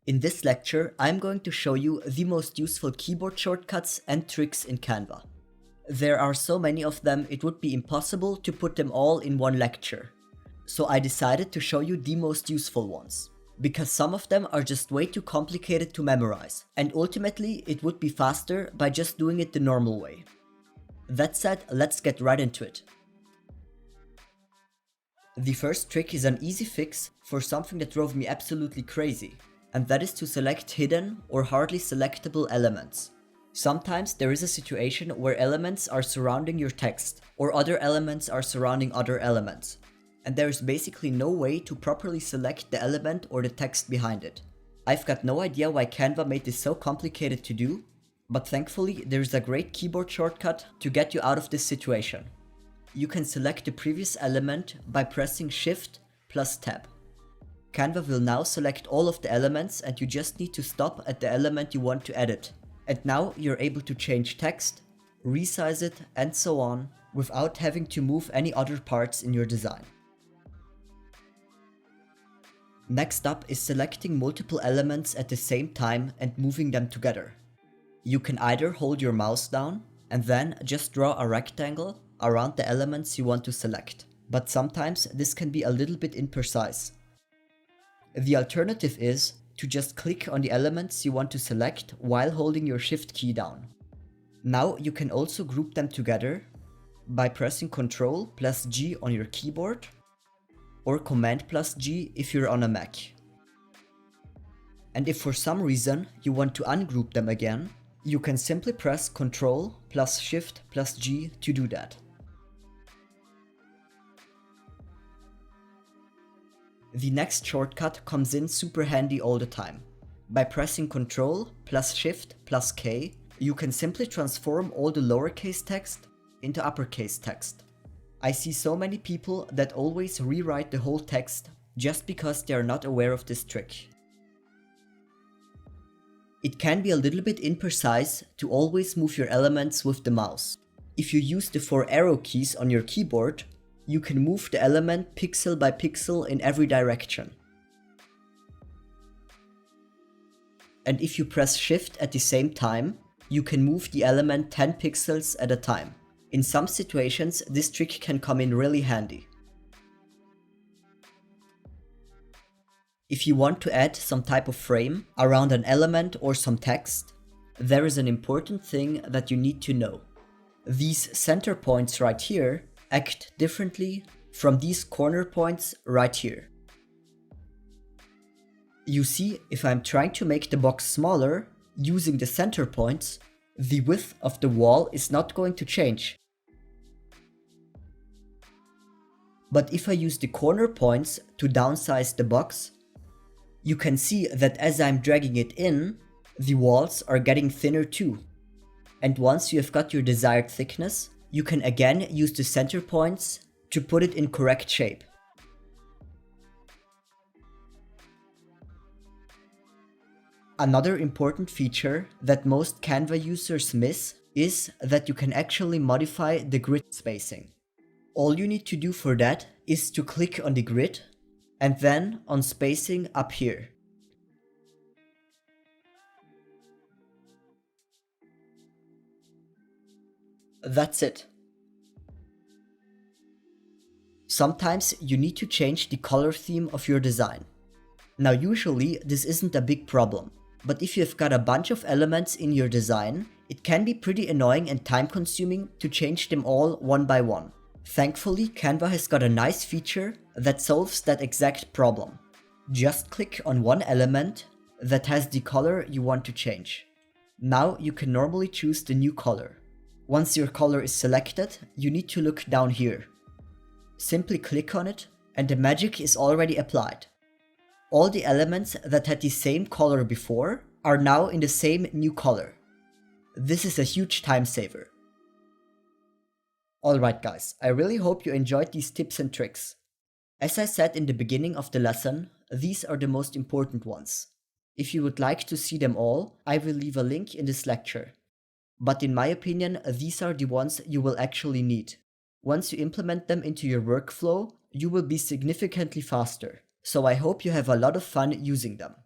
In this lecture, I'm going to show you the most useful keyboard shortcuts and tricks in Canva. There are so many of them, it would be impossible to put them all in one lecture. So I decided to show you the most useful ones, because some of them are just way too complicated to memorize, and ultimately it would be faster by just doing it the normal way. That said, let's get right into it. The first trick is an easy fix for something that drove me absolutely crazy, and that is to select hidden or hardly selectable elements. Sometimes there is a situation where elements are surrounding your text, or other elements are surrounding other elements, and there is basically no way to properly select the element or the text behind it. I've got no idea why Canva made this so complicated to do, but thankfully there is a great keyboard shortcut to get you out of this situation. You can select the previous element by pressing Shift plus Tab. Canva will now select all of the elements and you just need to stop at the element you want to edit. And now you're able to change text, resize it, and so on, without having to move any other parts in your design. Next up is selecting multiple elements at the same time and moving them together. You can either hold your mouse down and then just draw a rectangle around the elements you want to select, but sometimes this can be a little bit imprecise. The alternative is to just click on the elements you want to select while holding your Shift key down. Now you can also group them together by pressing Ctrl plus G on your keyboard or Command plus G if you're on a Mac. And if for some reason you want to ungroup them again, you can simply press Ctrl plus Shift plus G to do that. The next shortcut comes in super handy all the time. By pressing Ctrl plus Shift plus K, you can simply transform all the lowercase text into uppercase text. I see so many people that always rewrite the whole text just because they are not aware of this trick. It can be a little bit imprecise to always move your elements with the mouse. If you use the 4 arrow keys on your keyboard, you can move the element pixel by pixel in every direction. And if you press Shift at the same time, you can move the element 10 pixels at a time. In some situations, this trick can come in really handy. If you want to add some type of frame around an element or some text, there is an important thing that you need to know. These center points right here act differently from these corner points right here. You see, if I'm trying to make the box smaller using the center points, the width of the wall is not going to change. But if I use the corner points to downsize the box, you can see that as I'm dragging it in, the walls are getting thinner too. And once you have got your desired thickness, you can again use the center points to put it in correct shape. Another important feature that most Canva users miss is that you can actually modify the grid spacing. All you need to do for that is to click on the grid and then on spacing up here. That's it. Sometimes you need to change the color theme of your design. Now usually this isn't a big problem, but if you've got a bunch of elements in your design, it can be pretty annoying and time consuming to change them all one by one. Thankfully, Canva has got a nice feature that solves that exact problem. Just click on one element that has the color you want to change. Now you can normally choose the new color. Once your color is selected, you need to look down here. Simply click on it and the magic is already applied. All the elements that had the same color before are now in the same new color. This is a huge time saver. Alright guys, I really hope you enjoyed these tips and tricks. As I said in the beginning of the lesson, these are the most important ones. If you would like to see them all, I will leave a link in this lecture. but in my opinion, these are the ones you will actually need. Once you implement them into your workflow, you will be significantly faster. So I hope you have a lot of fun using them.